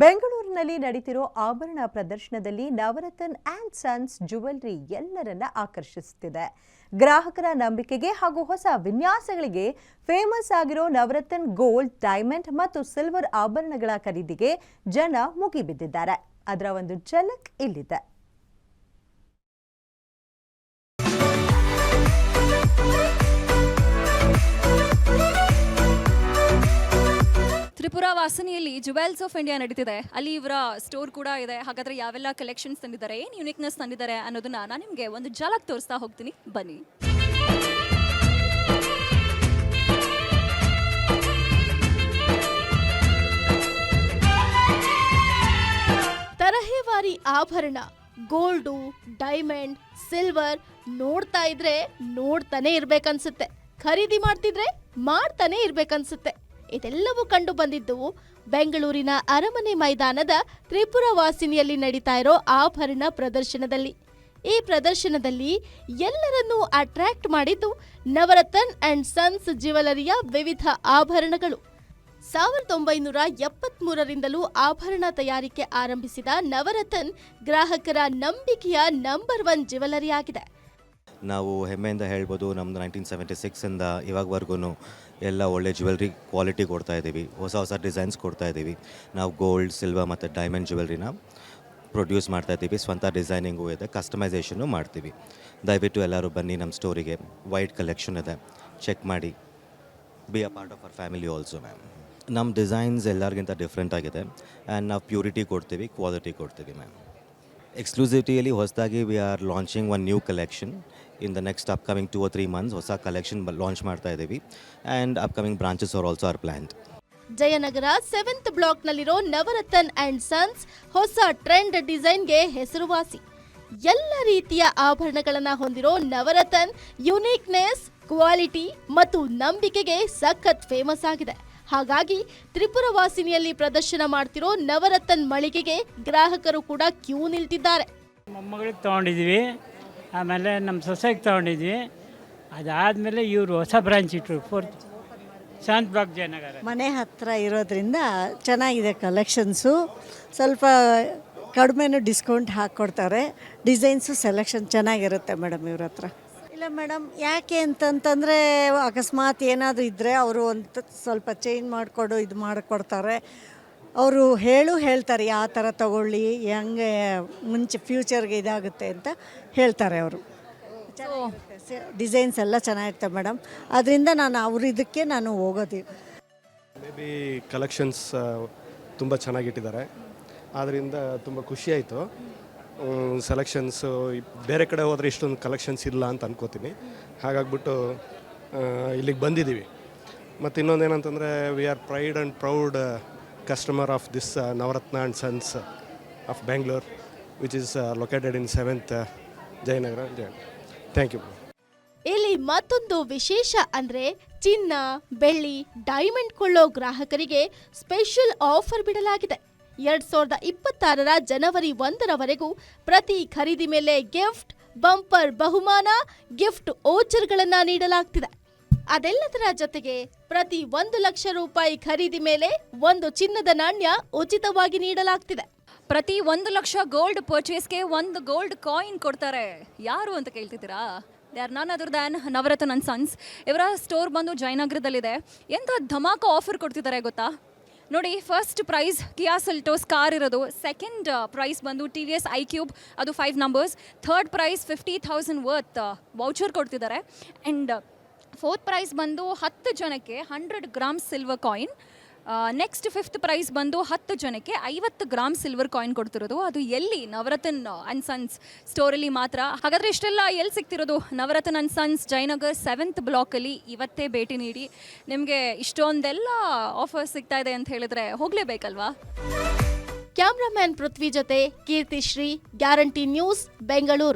ಬೆಂಗಳೂರಿನಲ್ಲಿ ನಡೀತಿರೋ ಆಭರಣ ಪ್ರದರ್ಶನದಲ್ಲಿ ನವರತ್ನ ಆ್ಯಂಡ್ ಸನ್ಸ್ ಜ್ಯುವೆಲರಿ ಎಲ್ಲರನ್ನ ಆಕರ್ಷಿಸುತ್ತಿದೆ. ಗ್ರಾಹಕರ ನಂಬಿಕೆಗೆ ಹಾಗೂ ಹೊಸ ವಿನ್ಯಾಸಗಳಿಗೆ ಫೇಮಸ್ ಆಗಿರೋ ನವರತ್ನ ಗೋಲ್ಡ್, ಡೈಮಂಡ್ ಮತ್ತು ಸಿಲ್ವರ್ ಆಭರಣಗಳ ಖರೀದಿಗೆ ಜನ ಮುಗಿಬಿದ್ದಿದ್ದಾರೆ. ಅದರ ಒಂದು ಝಲಕ್ ಇಲ್ಲಿದೆ. ತ್ರಿಪುರ ವಾಸನಿಯಲ್ಲಿ ಜುವೆಲ್ಸ್ ಆಫ್ ಇಂಡಿಯಾ ನಡೀತಿದೆ. ಅಲ್ಲಿ ಇವರ ಸ್ಟೋರ್ ಕೂಡ ಇದೆ. ಹಾಗಾದ್ರೆ ಯಾವೆಲ್ಲ ಕಲೆಕ್ಷನ್ಸ್ ತಂದಿದ್ದಾರೆ, ಏನು ಯುನಿಕ್ನೆಸ್ ತಂದಿದ್ದಾರೆ ಅನ್ನೋದನ್ನ ನಾನು ನಿಮಗೆ ಒಂದು ಝಲಕ್ ತೋರಿಸ್ತಾ ಹೋಗ್ತೀನಿ, ಬನ್ನಿ. ತರಹೇವಾರಿ ಆಭರಣ, ಗೋಲ್ಡು, ಡೈಮಂಡ್, ಸಿಲ್ವರ್ ನೋಡ್ತಾ ಇದ್ರೆ ನೋಡ್ತಾನೆ ಇರ್ಬೇಕನ್ಸುತ್ತೆ, ಖರೀದಿ ಮಾಡ್ತಿದ್ರೆ ಮಾಡ್ತಾನೆ ಇರ್ಬೇಕನ್ಸುತ್ತೆ. ಇದೆಲ್ಲವೂ ಕಂಡು ಬಂದಿದ್ದು ಬೆಂಗಳೂರಿನ ಅರಮನೆ ಮೈದಾನದ ತ್ರಿಪುರ ವಾಸಿನಿಯಲ್ಲಿ ನಡೀತಾ ಇರೋ ಆಭರಣ ಪ್ರದರ್ಶನದಲ್ಲಿ. ಈ ಪ್ರದರ್ಶನದಲ್ಲಿ ಎಲ್ಲರನ್ನೂ ಅಟ್ರಾಕ್ಟ್ ಮಾಡಿದ್ದು ನವರತ್ನ ಅಂಡ್ ಸನ್ಸ್ ಜ್ಯುವೆಲರಿಯ ವಿವಿಧ ಆಭರಣಗಳು. 1973ರಿಂದಲೂ ಆಭರಣ ತಯಾರಿಕೆ ಆರಂಭಿಸಿದ ನವರತ್ನ ಗ್ರಾಹಕರ ನಂಬಿಕೆಯ ನಂಬರ್ 1 ಜ್ಯುವೆಲರಿ ಆಗಿದೆ. ನಾವು ಹೆಮ್ಮೆಯಿಂದ ಹೇಳ್ಬೋದು, ನಮ್ಮದು 1976ಇಂದ ಇವಾಗವರೆಗೂ ಎಲ್ಲ ಒಳ್ಳೆ ಜ್ಯುವೆಲ್ರಿ ಕ್ವಾಲಿಟಿ ಕೊಡ್ತಾ ಇದ್ದೀವಿ. ಹೊಸ ಹೊಸ ಡಿಸೈನ್ಸ್ ಕೊಡ್ತಾ ಇದ್ದೀವಿ. ನಾವು ಗೋಲ್ಡ್, ಸಿಲ್ವರ್ ಮತ್ತು ಡೈಮಂಡ್ ಜ್ಯುವೆಲ್ರಿನ ಪ್ರೊಡ್ಯೂಸ್ ಮಾಡ್ತಾ ಇದ್ದೀವಿ. ಸ್ವಂತ ಡಿಸೈನಿಂಗು ಇದೆ, ಕಸ್ಟಮೈಸೇಷನ್ನು ಮಾಡ್ತೀವಿ. ದಯವಿಟ್ಟು ಎಲ್ಲರೂ ಬನ್ನಿ ನಮ್ಮ ಸ್ಟೋರಿಗೆ. ವೈಡ್ ಕಲೆಕ್ಷನ್ ಇದೆ, ಚೆಕ್ ಮಾಡಿ. Be a part of our family also ma'am. ನಮ್ಮ ಡಿಸೈನ್ಸ್ ಎಲ್ಲರಿಗಿಂತ ಡಿಫ್ರೆಂಟ್ ಆಗಿದೆ ಆ್ಯಂಡ್ ನಾವು ಪ್ಯೂರಿಟಿ ಕೊಡ್ತೀವಿ, ಕ್ವಾಲಿಟಿ ಕೊಡ್ತೀವಿ ಮ್ಯಾಮ್. ಎಕ್ಸ್ಕ್ಲೂಸಿವಿಟಿಯಲ್ಲಿ ಹೊಸದಾಗಿ we are launching one new collection. In the next upcoming 2 or 3 months ಹೊಸ ಕಲೆಕ್ಷನ್ ಲಾಂಚ್ ಮಾಡ್ತಾ ಇದ್ದೀವಿ and upcoming branches are also are planned. Jayanagar 7th ಬ್ಲಾಕ್ನಲ್ಲಿರೋ ನವರತ್ನ ಅಂಡ್ ಸನ್ಸ್ ಹೊಸ ಟ್ರೆಂಡ್ ಡಿಸೈನ್ಗೆ ಹೆಸರುವಾಸಿ. ಎಲ್ಲ ರೀತಿಯ ಆಭರಣಗಳನ್ನು ಹೊಂದಿರೋ ನವರತ್ನ ಯುನೀಕ್ನೆಸ್, ಕ್ವಾಲಿಟಿ ಮತ್ತು ನಂಬಿಕೆಗೆ ಸಖತ್ ಫೇಮಸ್ ಆಗಿದೆ. ಹಾಗಾಗಿ ತ್ರಿಪುರ ವಾಸಿನಿಯಲ್ಲಿ ಪ್ರದರ್ಶನ ಮಾಡ್ತಿರೋ ನವರತ್ನ ಮಳಿಗೆಗೆ ಗ್ರಾಹಕರು ಕೂಡ ಕ್ಯೂ ನಿಲ್ತಿದ್ದಾರೆ. ಮೊಮ್ಮಗಳಿಗೆ ತೊಗೊಂಡಿದ್ವಿ, ಆಮೇಲೆ ನಮ್ಮ ಸೊಸೈಟಿಗೆ ತೊಗೊಂಡಿದ್ವಿ. ಅದಾದಮೇಲೆ ಇವರು ಹೊಸ ಬ್ರಾಂಚ್ ಇಟ್ಟರು 7th ಬ್ಲಾಕ್ ಜಯನಗರ. ಮನೆ ಹತ್ತಿರ ಇರೋದ್ರಿಂದ ಚೆನ್ನಾಗಿದೆ ಕಲೆಕ್ಷನ್ಸು. ಸ್ವಲ್ಪ ಕಡಿಮೆನೂ ಡಿಸ್ಕೌಂಟ್ ಹಾಕ್ಕೊಡ್ತಾರೆ. ಡಿಸೈನ್ಸು ಸೆಲೆಕ್ಷನ್ ಚೆನ್ನಾಗಿರುತ್ತೆ ಮೇಡಮ್ ಇವ್ರ ಹತ್ರ. ಇಲ್ಲ ಮೇಡಮ್, ಯಾಕೆ ಅಂತಂತಂದರೆ ಅಕಸ್ಮಾತ್ ಏನಾದರೂ ಇದ್ದರೆ ಅವರು ಒಂದು ಸ್ವಲ್ಪ ಚೇಂಜ್ ಮಾಡಿಕೊಡು ಇದು ಮಾಡಿಕೊಡ್ತಾರೆ. ಅವರು ಹೇಳ್ತಾರೆ ಯಾವ ಥರ ತಗೊಳ್ಳಿ, ಹೆಂಗೆ ಮುಂಚೆ ಫ್ಯೂಚರ್ಗೆ ಇದಾಗುತ್ತೆ ಅಂತ ಹೇಳ್ತಾರೆ ಅವರು. ಡಿಸೈನ್ಸ್ ಎಲ್ಲ ಚೆನ್ನಾಗಿರ್ತವೆ ಮೇಡಮ್. ಅದರಿಂದ ನಾನು ಇದಕ್ಕೆ ಹೋಗೋದು. ಮೇ ಬಿ ಕಲೆಕ್ಷನ್ಸ್ ತುಂಬ ಚೆನ್ನಾಗಿಟ್ಟಿದ್ದಾರೆ, ಆದ್ದರಿಂದ ತುಂಬ ಖುಷಿಯಾಯಿತು. ಸೆಲೆಕ್ಷನ್ಸು ಬೇರೆ ಕಡೆ ಹೋದರೆ ಇಷ್ಟೊಂದು ಕಲೆಕ್ಷನ್ಸ್ ಇಲ್ಲ ಅಂತ ಅನ್ಕೋತೀನಿ. ಹಾಗಾಗ್ಬಿಟ್ಟು ಇಲ್ಲಿಗೆ ಬಂದಿದ್ದೀವಿ. ಮತ್ತು ಇನ್ನೊಂದೇನಂತಂದರೆ we are pride and proud customer of this Navaratna and Sons of Bengaluru, which is located in 7th Jayanagar. Thank you. ಇಲ್ಲಿ ಮತ್ತೊಂದು ವಿಶೇಷ ಅಂದರೆ ಚಿನ್ನ, ಬೆಳ್ಳಿ, ಡೈಮಂಡ್ ಕೊಳ್ಳೋ ಗ್ರಾಹಕರಿಗೆ ಸ್ಪೆಷಲ್ ಆಫರ್ ಬಿಡಲಾಗಿದೆ. 2026ರ ಜನವರಿ 1ರವರೆಗೂ ಪ್ರತಿ ಖರೀದಿ ಮೇಲೆ ಗಿಫ್ಟ್, ಬಂಪರ್ ಬಹುಮಾನ, ಗಿಫ್ಟ್ ಓಚರ್ಗಳನ್ನು ನೀಡಲಾಗ್ತಿದೆ. ಅದೆಲ್ಲದರ ಜೊತೆಗೆ ಪ್ರತಿ 1 ಲಕ್ಷ ರೂಪಾಯಿ ಖರೀದಿ ಮೇಲೆ 1 ಚಿನ್ನದ ನಾಣ್ಯ ಉಚಿತವಾಗಿ ನೀಡಲಾಗ್ತಿದೆ. ಪ್ರತಿ 1 ಲಕ್ಷ ಗೋಲ್ಡ್ ಪರ್ಚೇಸ್ಗೆ 1 ಗೋಲ್ಡ್ ಕಾಯಿನ್ ಕೊಡ್ತಾರೆ. ಯಾರು ಅಂತ ಕೇಳ್ತಿದ್ದೀರಾ? They are none other than Navaratna and Sons. ಇವರ ಸ್ಟೋರ್ ಬಂದು ಜಯನಗರದಲ್ಲಿದೆ. ಎಂಥ ಧಮಾಕ ಆಫರ್ ಕೊಡ್ತಿದ್ದಾರೆ ಗೊತ್ತಾ? ನೋಡಿ, first prize Kia Seltos car ಇರೋದು. ಸೆಕೆಂಡ್ ಪ್ರೈಸ್ ಬಂದು TVS iQube, ಅದು 5 numbers. Third prize 50,000 worth voucher ಕೊಡ್ತಿದ್ದಾರೆ. ಆ್ಯಂಡ್ 4th ಪ್ರೈಸ್ ಬಂದು 10 ಜನಕ್ಕೆ 100 gram silver coin. Next 5th prize ಬಂದು 10 ಜನಕ್ಕೆ 50 ಗ್ರಾಮ್ ಸಿಲ್ವರ್ ಕಾಯಿನ್ ಕೊಡ್ತಿರೋದು. ಅದು ಎಲ್ಲಿ? ನವರತ್ನ ಅಂಡ್ ಸನ್ಸ್ ಸ್ಟೋರಲ್ಲಿ ಮಾತ್ರ. ಹಾಗಾದರೆ ಇಷ್ಟೆಲ್ಲ ಎಲ್ಲಿ ಸಿಗ್ತಿರೋದು? Navaratna and Sons Jayanagar 7th ಬ್ಲಾಕಲ್ಲಿ. ಇವತ್ತೇ ಭೇಟಿ ನೀಡಿ. ನಿಮಗೆ ಇಷ್ಟೊಂದೆಲ್ಲ ಆಫರ್ ಸಿಗ್ತಾ ಇದೆ ಅಂತ ಹೇಳಿದ್ರೆ ಹೋಗಲೇಬೇಕಲ್ವಾ? ಕ್ಯಾಮ್ರಾಮ್ಯಾನ್ ಪೃಥ್ವಿ ಜೊತೆ ಕೀರ್ತಿಶ್ರೀ, ಗ್ಯಾರಂಟಿ ನ್ಯೂಸ್, ಬೆಂಗಳೂರು.